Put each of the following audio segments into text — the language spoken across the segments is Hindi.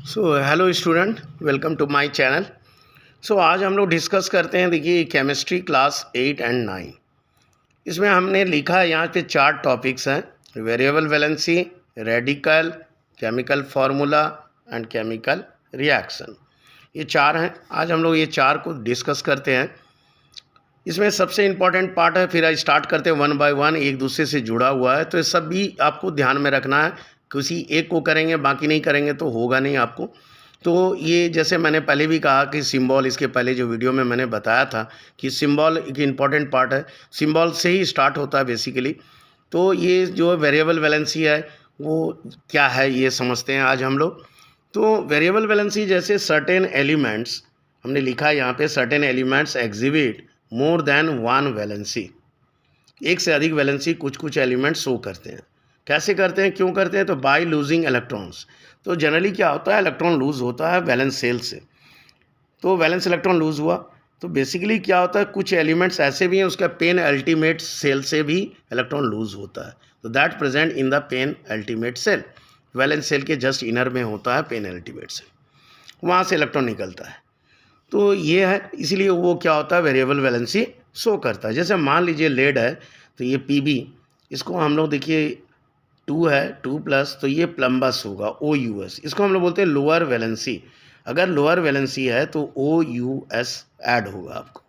So hello student, welcome to my channel. आज हम लोग डिस्कस करते हैं, देखिए केमिस्ट्री क्लास 8 एंड 9। इसमें हमने लिखा है यहाँ पे 4 टॉपिक्स हैं: variable valency, radical, chemical formula and chemical reaction. ये 4 हैं। आज हम लोग ये 4 को डिस्कस करते हैं। इसमें सबसे इम्पॉर्टेंट पार्ट है, फिर स्टार्ट करते हैं वन बाय वन, एक दूसरे से जुड़ा हुआ है, तो ये सब भी आपको ध्यान में रखना है। किसी एक को करेंगे बाकी नहीं करेंगे तो होगा नहीं आपको। तो ये जैसे मैंने पहले भी कहा कि सिंबल, इसके पहले जो वीडियो में मैंने बताया था कि सिंबल एक इम्पॉर्टेंट पार्ट है, सिंबल से ही स्टार्ट होता है बेसिकली। तो ये जो वेरिएबल वैलेंसी है वो क्या है ये समझते हैं आज हम लोग। तो वेरिएबल वैलेंसी जैसे सर्टेन एलिमेंट्स, हमने लिखा है यहाँ पे, certain elements exhibit more than one valency. एक से अधिक वैलेंसी कुछ एलिमेंट्स शो करते हैं। कैसे करते हैं, क्यों करते हैं? तो बाय लूजिंग इलेक्ट्रॉन्स। तो जनरली क्या होता है, इलेक्ट्रॉन लूज होता है वैलेंस सेल से। तो वैलेंस इलेक्ट्रॉन लूज हुआ तो बेसिकली क्या होता है, कुछ एलिमेंट्स ऐसे भी हैं उसका पेन अल्टीमेट सेल से भी इलेक्ट्रॉन लूज होता है। तो that present in the penultimate cell. Valence cell के जस्ट इनर में होता है पेन अल्टीमेट सेल, वहाँ से इलेक्ट्रॉन निकलता है। तो ये है, इसीलिए वो क्या होता है, वेरिएबल वैलेंसी शो करता है। जैसे मान लीजिए लेड है, तो ये Pb, इसको हम लोग देखिए 2 है, 2+, तो ये प्लम्बस होगा OUS। इसको हम लोग बोलते हैं लोअर वैलेंसी। अगर लोअर वैलेंसी है तो OUS ऐड होगा आपको।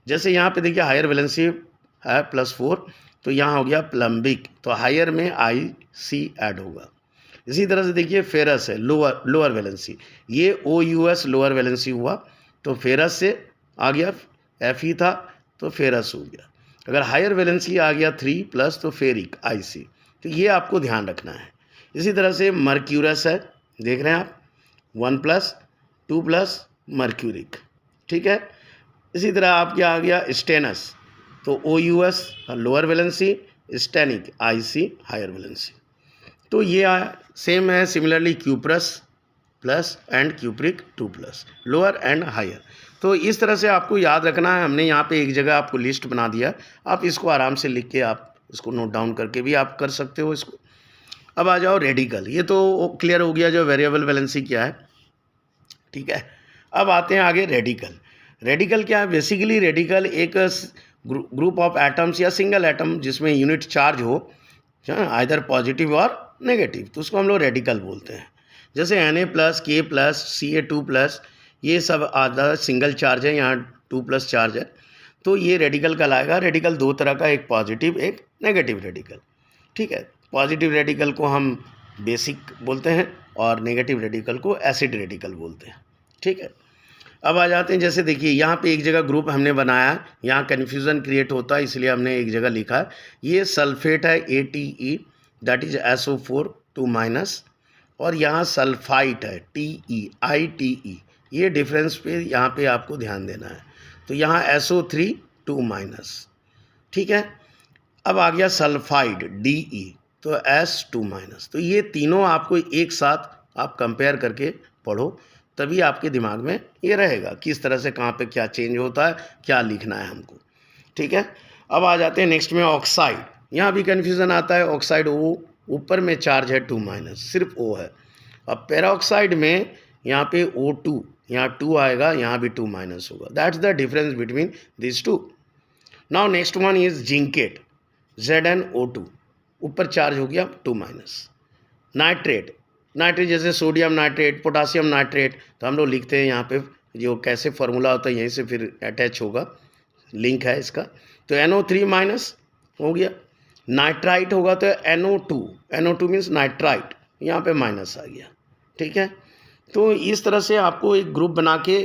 जैसे यहाँ पे देखिए हायर वैलेंसी है +4, तो यहाँ हो गया प्लम्बिक, तो हायर में IC ऐड होगा। इसी तरह से देखिए फेरस है, लोअर वैलेंसी, ये OUS लोअर वैलेंसी हुआ, तो फेरस से आ गया, Fe था तो फेरस हो गया। अगर हायर वैलेंसी आ गया 3+, तो फेरिक IC। तो ये आपको ध्यान रखना है। इसी तरह से मर्क्यूरस है, देख रहे हैं आप, 1+, 2+, मर्क्यूरिक, ठीक है। इसी तरह आपके आ गया स्टेनस, तो OUS lower valency, stannic IC higher valency. तो ये सेम है। Similarly cuprous plus and cupric 2+, lower and higher. तो इस तरह से आपको याद रखना है। हमने यहाँ पे एक जगह आपको लिस्ट बना दिया, आप इसको आराम से लिख के आप इसको नोट डाउन करके भी आप कर सकते हो इसको। अब आ जाओ रेडिकल। ये तो क्लियर हो गया जो वेरिएबल वैलेंसी क्या है, ठीक है। अब आते हैं आगे रेडिकल। रेडिकल क्या है? बेसिकली रेडिकल एक ग्रुप ऑफ एटम्स या सिंगल एटम जिसमें यूनिट चार्ज हो, आइदर पॉजिटिव और नेगेटिव, तो उसको हम लोग रेडिकल बोलते हैं। जैसे Na+, K+, Ca2+, ये सब आधा सिंगल चार्ज है, यहाँ 2+ चार्ज है, तो ये रेडिकल कहलाएगा। रेडिकल 2 तरह का, एक पॉजिटिव एक नेगेटिव रेडिकल, ठीक है। पॉजिटिव रेडिकल को हम बेसिक बोलते हैं और नेगेटिव रेडिकल को एसिड रेडिकल बोलते हैं, ठीक है। अब आ जाते हैं, जैसे देखिए यहाँ पे एक जगह ग्रुप हमने बनाया है, यहाँ कन्फ्यूज़न क्रिएट होता है इसलिए हमने एक जगह लिखा है। ये सल्फेट है ATE, दैट इज SO4 2-, और यहाँ सल्फाइट है TeITE। ये डिफरेंस पे यहाँ पे आपको ध्यान देना है। तो यहाँ SO3 2-, ठीक है। अब आ गया सल्फाइड DE, तो S2-। तो ये तीनों आपको एक साथ आप कंपेयर करके पढ़ो, तभी आपके दिमाग में ये रहेगा किस तरह से कहाँ पे क्या चेंज होता है, क्या लिखना है हमको, ठीक है। अब आ जाते हैं नेक्स्ट में ऑक्साइड। यहाँ भी कन्फ्यूज़न आता है। ऑक्साइड O ऊपर में चार्ज है 2-, सिर्फ O है। अब पेरोक्साइड में यहाँ पे O2, यहाँ 2 आएगा, यहाँ भी 2- होगा। That's the difference between this two. Now next one is zincate, ZnO2, ऊपर चार्ज हो गया 2-। नाइट्रेट, नाइट्रेट जैसे सोडियम नाइट्रेट, पोटासियम नाइट्रेट, तो हम लोग लिखते हैं यहाँ पे जो कैसे फार्मूला होता है, यहीं से फिर अटैच होगा, लिंक है इसका। तो NO3- हो गया। नाइट्राइट होगा तो NO2 मीन्स नाइट्राइट, यहाँ पे माइनस आ गया, ठीक है। तो इस तरह से आपको एक ग्रुप बना के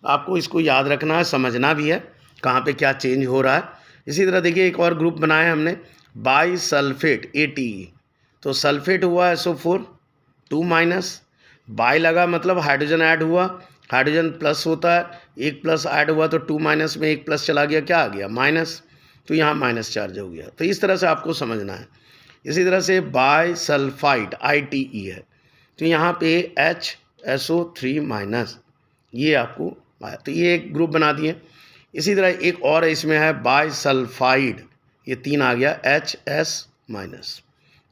आपको इसको याद रखना है, समझना भी है कहाँ पे क्या चेंज हो रहा है। इसी तरह देखिए एक और ग्रुप बनाया हमने, बाई सल्फेट ATE, तो सल्फेट हुआ SO4 2-, बाई लगा मतलब हाइड्रोजन ऐड हुआ, हाइड्रोजन प्लस होता है, एक प्लस ऐड हुआ तो 2- में एक प्लस चला गया, क्या आ गया, माइनस, तो यहाँ माइनस चार्ज हो गया। तो इस तरह से आपको समझना है। इसी तरह से बाई सल्फाइड ITE है, तो यहाँ पे HSO3-, ये आपको आया, तो ये एक ग्रुप बना दिए। इसी तरह एक और इसमें है बाई सल्फाइड, ये 3 आ गया, HS-।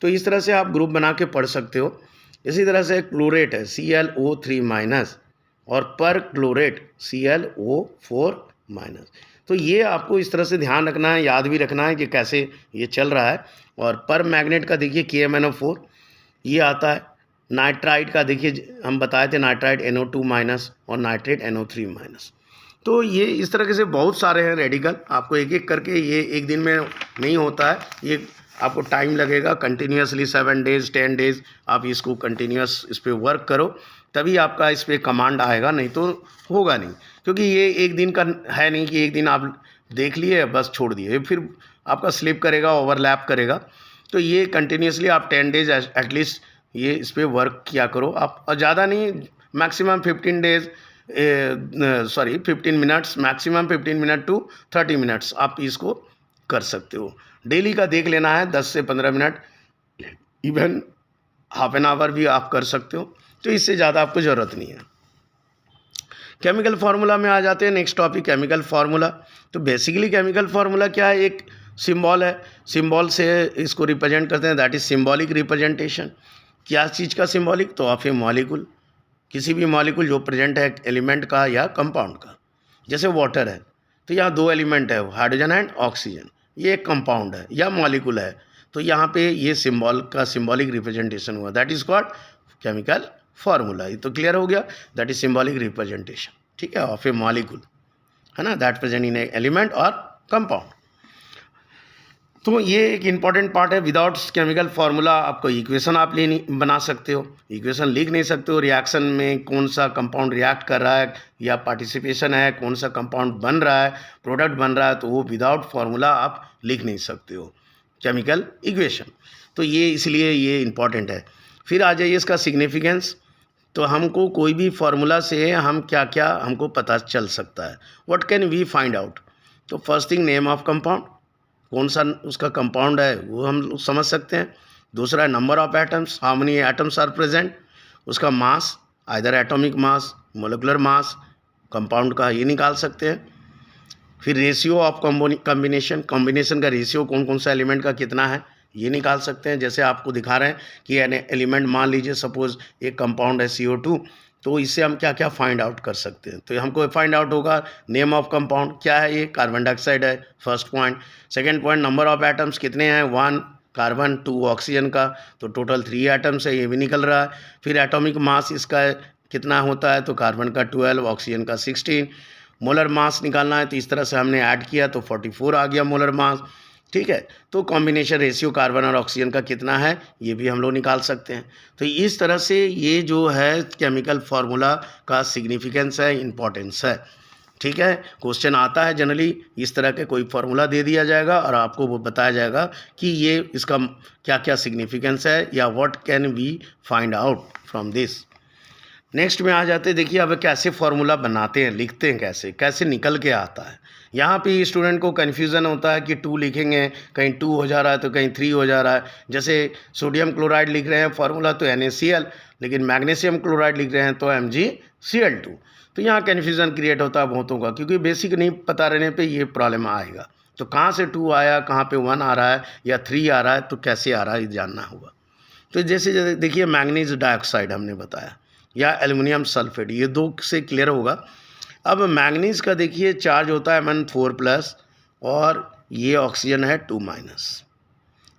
तो इस तरह से आप ग्रुप बना के पढ़ सकते हो। इसी तरह से क्लोरेट है ClO3 माइनस और पर क्लोरेट ClO4 माइनस। तो ये आपको इस तरह से ध्यान रखना है, याद भी रखना है कि कैसे ये चल रहा है। और पर मैग्नेट का देखिए KMnO4 ये आता है। नाइट्राइड का देखिए हम बताए थे नाइट्राइड NO2 माइनस और नाइट्रेट NO3 माइनस। तो ये इस तरह से बहुत सारे हैं रेडिकल, आपको एक एक करके, ये एक दिन में नहीं होता है, ये आपको टाइम लगेगा। कंटिन्यूसली 7 डेज 10 डेज आप इसको कंटिन्यूस इस पर वर्क करो, तभी आपका इस पर कमांड आएगा, नहीं तो होगा नहीं। क्योंकि ये एक दिन का है नहीं कि एक दिन आप देख लिए बस छोड़ दिए, फिर आपका स्लिप करेगा, ओवरलैप करेगा। तो ये कंटिन्यूसली आप 10 डेज एटलीस्ट ये इस पर वर्क किया करो आप, और ज़्यादा नहीं, maximum 15 days 15 minutes, maximum 15 minute to 30 minutes आप इसको कर सकते हो। डेली का देख लेना है 10 से 15 minute, even half an hour भी आप कर सकते हो, तो इससे ज़्यादा आपको ज़रूरत नहीं है। केमिकल फार्मूला में आ जाते हैं, नेक्स्ट टॉपिक केमिकल फार्मूला। तो बेसिकली केमिकल फार्मूला क्या है, एक सिंबल है, सिंबल से इसको रिप्रेजेंट करते हैं, दैट इज सिंबॉलिक रिप्रेजेंटेशन। क्या चीज़ का सिंबॉलिक, तो ऑफ ए मॉलिक्यूल, किसी भी मॉलिक्यूल जो प्रेजेंट है एलिमेंट का या कंपाउंड का। जैसे वाटर है तो यहाँ 2 एलिमेंट है, हाइड्रोजन एंड ऑक्सीजन, ये एक कंपाउंड है या मॉलिक्यूल है, तो यहाँ पे ये सिंबल का सिंबॉलिक रिप्रेजेंटेशन हुआ, that is called chemical formula. ये तो क्लियर हो गया, दैट इज सिंबॉलिक रिप्रेजेंटेशन, ठीक है, ऑफ ए मॉलिक्यूल, है ना, that present in A element और कंपाउंड। तो ये एक इम्पॉर्टेंट पार्ट है। विदाउट केमिकल फार्मूला आपको इक्वेशन आप ले नहीं बना सकते हो, इक्वेशन लिख नहीं सकते हो। रिएक्शन में कौन सा कंपाउंड रिएक्ट कर रहा है या पार्टिसिपेशन है, कौन सा कंपाउंड बन रहा है, प्रोडक्ट बन रहा है, तो वो विदाउट फार्मूला आप लिख नहीं सकते हो केमिकल इक्वेशन। तो ये इसलिए ये इम्पॉर्टेंट है। फिर आ जाइए इसका सिग्निफिकेंस। तो हमको कोई भी फार्मूला से हम क्या क्या हमको पता चल सकता है, what can we find out. तो first thing name of compound, कौन सा उसका कंपाउंड है वो हम समझ सकते हैं। दूसरा number of atoms, how many atoms are present. उसका mass, either atomic mass, molecular mass, compound का ये निकाल सकते हैं। फिर रेशियो ऑफ कॉम्बिनेशन, कॉम्बिनेशन का रेशियो कौन कौन सा एलिमेंट का कितना है ये निकाल सकते हैं। जैसे आपको दिखा रहे हैं कि एलिमेंट मान लीजिए सपोज एक कंपाउंड है CO2, तो इससे हम क्या क्या फाइंड आउट कर सकते हैं। तो हमको फाइंड आउट होगा नेम ऑफ कंपाउंड क्या है, ये कार्बन डाइऑक्साइड है, first point. Second point number of atoms कितने हैं, 1 कार्बन 2 ऑक्सीजन का, तो टोटल 3 एटम्स है, ये भी निकल रहा है। फिर एटॉमिक मास इसका कितना होता है, तो कार्बन का 12, ऑक्सीजन का 16। मोलर मास निकालना है, तो इस तरह से हमने ऐड किया तो 44 आ गया मोलर मास, ठीक है। तो कॉम्बिनेशन रेशियो कार्बन और ऑक्सीजन का कितना है ये भी हम लोग निकाल सकते हैं। तो इस तरह से ये जो है केमिकल फार्मूला का सिग्निफिकेंस है, इम्पोर्टेंस है, ठीक है। क्वेश्चन आता है जनरली इस तरह के, कोई फार्मूला दे दिया जाएगा और आपको वो बताया जाएगा कि ये इसका क्या क्या सिग्निफिकेंस है या what can we find out from this. Next में आ जाते हैं, देखिए अब कैसे फार्मूला बनाते हैं, लिखते हैं कैसे, कैसे निकल के आता है। यहाँ पे स्टूडेंट को कन्फ्यूज़न होता है कि 2 लिखेंगे, कहीं 2 हो जा रहा है तो कहीं 3 हो जा रहा है। जैसे सोडियम क्लोराइड लिख रहे हैं फार्मूला तो NaCl, लेकिन मैग्नीशियम क्लोराइड लिख रहे हैं तो MgCl2। तो यहाँ कन्फ्यूज़न क्रिएट होता है बहुतों का, क्योंकि बेसिक नहीं पता रहने पर ये प्रॉब्लम आएगा। तो कहाँ से 2 आया, कहाँ पे 1 आ रहा है या 3 आ रहा है, तो कैसे आ रहा है ये जानना होगा। तो जैसे देखिए मैंगनीज डाइऑक्साइड हमने बताया या एल्युमिनियम सल्फेट, ये 2 से क्लियर होगा। अब मैंगनीज का देखिए चार्ज होता है Mn4+ और ये ऑक्सीजन है 2-,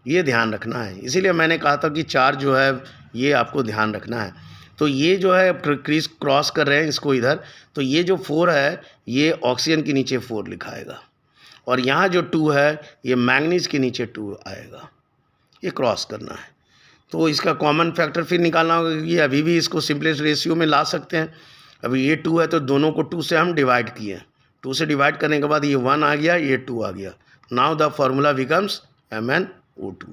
ये ध्यान रखना है। इसीलिए मैंने कहा था कि चार्ज जो है ये आपको ध्यान रखना है। तो ये जो है क्रीज क्रॉस कर रहे हैं इसको इधर, तो ये जो 4 है ये ऑक्सीजन के नीचे 4 लिखाएगा, और यहाँ जो 2 है ये मैंगनीज के नीचे 2 आएगा, ये क्रॉस करना है। तो इसका कॉमन फैक्टर फिर निकालना होगा, कि अभी भी इसको सिंपलेस्ट रेशियो में ला सकते हैं। अभी ये 2 है तो दोनों को 2 से हम डिवाइड किए, 2 से डिवाइड करने के बाद ये 1 आ गया, ये 2 आ गया। Now the formula becomes MnO2।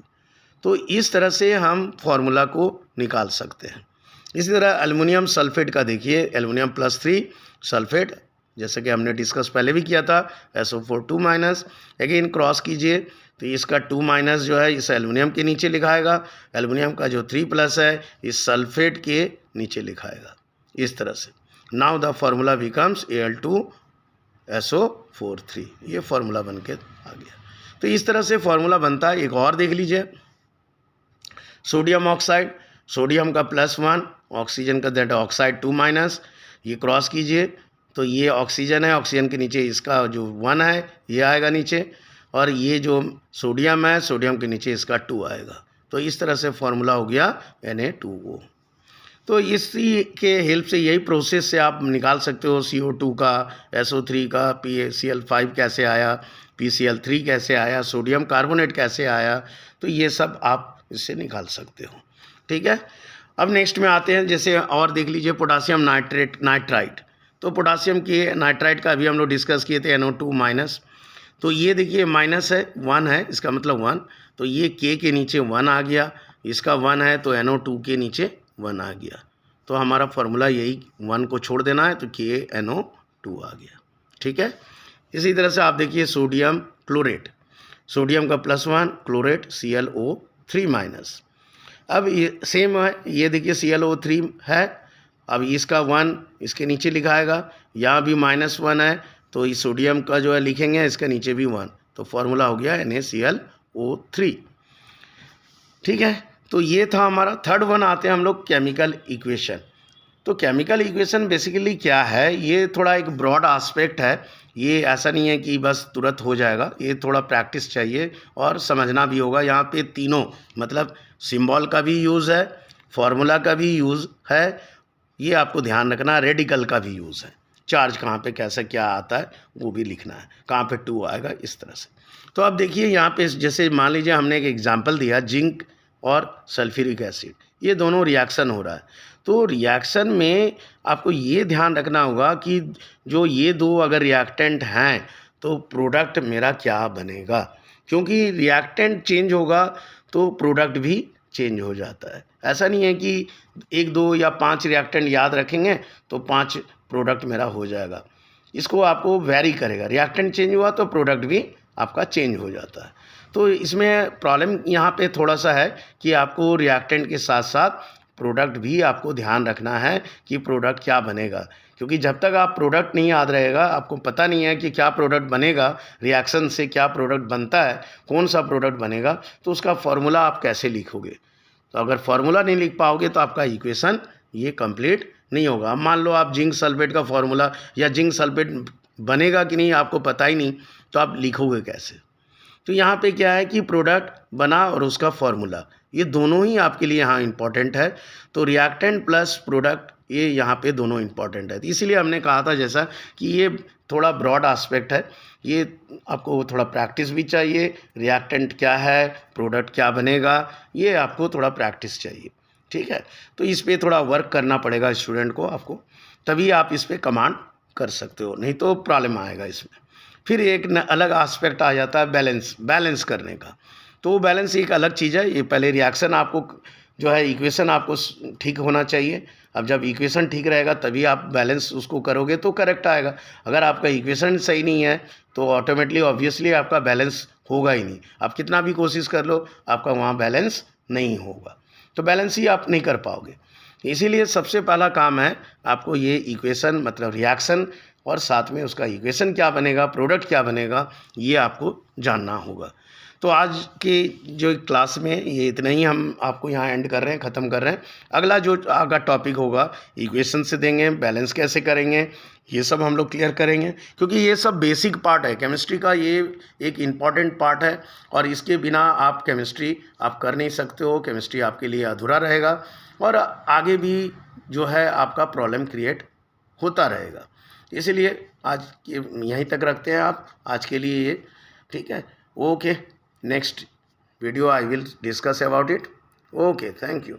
तो इस तरह से हम फार्मूला को निकाल सकते हैं। इसी तरह एल्युमिनियम सल्फेट का देखिए, एल्युमिनियम +3 सल्फेट, जैसे कि हमने डिस्कस पहले भी किया था, SO4 2-, अगेन क्रॉस कीजिए तो इसका 2- जो है इस एल्युमिनियम के नीचे लिखाएगा, एल्युमिनियम का जो 3+ है इस सल्फेट के नीचे लिखाएगा, इस तरह से। Now the formula becomes Al2SO4 3, ये फार्मूला बन के आ गया। तो इस तरह से फार्मूला बनता है। एक और देख लीजिए, सोडियम ऑक्साइड, सोडियम का +1, ऑक्सीजन का दैट ऑक्साइड 2-, ये क्रॉस कीजिए तो ये ऑक्सीजन है, ऑक्सीजन के नीचे इसका जो 1 है ये आएगा नीचे, और ये जो सोडियम है, सोडियम के नीचे इसका 2 आएगा। तो इस तरह से फॉर्मूला हो गया Na2O। तो इसी के हेल्प से, यही प्रोसेस से आप निकाल सकते हो CO2 का, SO3 का, PaCl5 कैसे आया, PCl3 कैसे आया, सोडियम कार्बोनेट कैसे आया, तो ये सब आप इससे निकाल सकते हो। ठीक है, अब नेक्स्ट में आते हैं, जैसे और देख लीजिए पोटासियम नाइट्राइट। तो पोटासियम के नाइट्राइट का अभी हम लोग डिस्कस किए थे, NO2-। तो ये देखिए माइनस है, 1 है, इसका मतलब 1, तो ये K के नीचे 1 आ गया, इसका 1 है तो NO2 के नीचे 1 आ गया। तो हमारा फॉर्मूला यही 1 को छोड़ देना है तो KNO2 आ गया। ठीक है, इसी तरह से आप देखिए सोडियम क्लोरेट, सोडियम का +1, क्लोरेट ClO3-। अब ये सेम है, ये देखिए ClO3 है, अब इसका 1 इसके नीचे लिखाएगा, यहाँ भी -1 है तो इस सोडियम का जो है लिखेंगे, इसका नीचे भी 1, तो फॉर्मूला हो गया NaClO3। ठीक है, तो ये था हमारा। थर्ड वन आते हैं हम लोग केमिकल इक्वेशन। तो केमिकल इक्वेशन बेसिकली क्या है, ये थोड़ा एक ब्रॉड एस्पेक्ट है, ये ऐसा नहीं है कि बस तुरंत हो जाएगा, ये थोड़ा प्रैक्टिस चाहिए और समझना भी होगा। यहाँ पे तीनों मतलब सिंबल का भी यूज़ है, फॉर्मूला का भी यूज़ है, ये आपको ध्यान रखना, रेडिकल का भी यूज़ है, चार्ज कहाँ पे कैसा क्या आता है वो भी लिखना है, कहाँ पे 2 आएगा, इस तरह से। तो अब देखिए यहाँ पे, जैसे मान लीजिए हमने एक एग्जांपल दिया, जिंक और सल्फ्यूरिक एसिड, ये दोनों रिएक्शन हो रहा है। तो रिएक्शन में आपको ये ध्यान रखना होगा कि जो ये दो अगर रिएक्टेंट हैं तो प्रोडक्ट मेरा क्या बनेगा, क्योंकि रिएक्टेंट चेंज होगा तो प्रोडक्ट भी चेंज हो जाता है। ऐसा नहीं है कि 1, 2 या 5 रिएक्टेंट याद रखेंगे तो 5 प्रोडक्ट मेरा हो जाएगा, इसको आपको वेरी करेगा, रिएक्टेंट चेंज हुआ तो प्रोडक्ट भी आपका चेंज हो जाता है। तो इसमें प्रॉब्लम यहाँ पे थोड़ा सा है कि आपको रिएक्टेंट के साथ साथ प्रोडक्ट भी आपको ध्यान रखना है कि प्रोडक्ट क्या बनेगा, क्योंकि जब तक आप प्रोडक्ट नहीं याद रहेगा, आपको पता नहीं है कि क्या प्रोडक्ट बनेगा, रिएक्शन से क्या प्रोडक्ट बनता है, कौन सा प्रोडक्ट बनेगा, तो उसका फॉर्मूला आप कैसे लिखोगे। तो अगर फार्मूला नहीं लिख पाओगे तो आपका इक्वेशन ये कंप्लीट नहीं होगा। अब मान लो आप जिंक सल्फेट का फॉर्मूला या जिंक सल्फेट बनेगा कि नहीं आपको पता ही नहीं, तो आप लिखोगे कैसे। तो यहाँ पे क्या है कि प्रोडक्ट बना और उसका फॉर्मूला, ये दोनों ही आपके लिए यहाँ इंपॉर्टेंट है। तो रिएक्टेंट प्लस प्रोडक्ट, ये यहाँ पे दोनों इंपॉर्टेंट है। तो इसीलिए हमने कहा था जैसा कि ये थोड़ा ब्रॉड एस्पेक्ट है, ये आपको थोड़ा प्रैक्टिस भी चाहिए, रिएक्टेंट क्या है, प्रोडक्ट क्या बनेगा, ये आपको थोड़ा प्रैक्टिस चाहिए। ठीक है, तो इस पर थोड़ा वर्क करना पड़ेगा स्टूडेंट को, आपको, तभी आप इस पर कमांड कर सकते हो, नहीं तो प्रॉब्लम आएगा इसमें। फिर एक अलग एस्पेक्ट आ जाता है बैलेंस करने का। तो बैलेंस एक अलग चीज़ है। ये पहले रिएक्शन आपको जो है इक्वेशन आपको ठीक होना चाहिए। अब जब इक्वेशन ठीक रहेगा तभी आप बैलेंस उसको करोगे तो करेक्ट आएगा। अगर आपका इक्वेशन सही नहीं है तो ऑटोमेटिकली ऑब्वियसली आपका बैलेंस होगा ही नहीं। आप कितना भी कोशिश कर लो आपका वहाँ बैलेंस नहीं होगा, तो बैलेंस ही आप नहीं कर पाओगे। इसीलिए सबसे पहला काम है आपको ये इक्वेशन मतलब रिएक्शन और साथ में उसका इक्वेशन क्या बनेगा, प्रोडक्ट क्या बनेगा, ये आपको जानना होगा। तो आज के जो क्लास में ये इतना ही हम आपको यहाँ एंड कर रहे हैं, ख़त्म कर रहे हैं। अगला जो आगे टॉपिक होगा इक्वेशन से देंगे, बैलेंस कैसे करेंगे, ये सब हम लोग क्लियर करेंगे, क्योंकि ये सब बेसिक पार्ट है केमिस्ट्री का, ये एक इम्पॉर्टेंट पार्ट है और इसके बिना आप केमिस्ट्री आप कर नहीं सकते हो। केमिस्ट्री आपके लिए अधूरा रहेगा और आगे भी जो है आपका प्रॉब्लम क्रिएट होता रहेगा। इसलिए आज यहीं तक रखते हैं आप आज के लिए ये, ठीक है। Okay, next video I will discuss about it. Okay, thank you.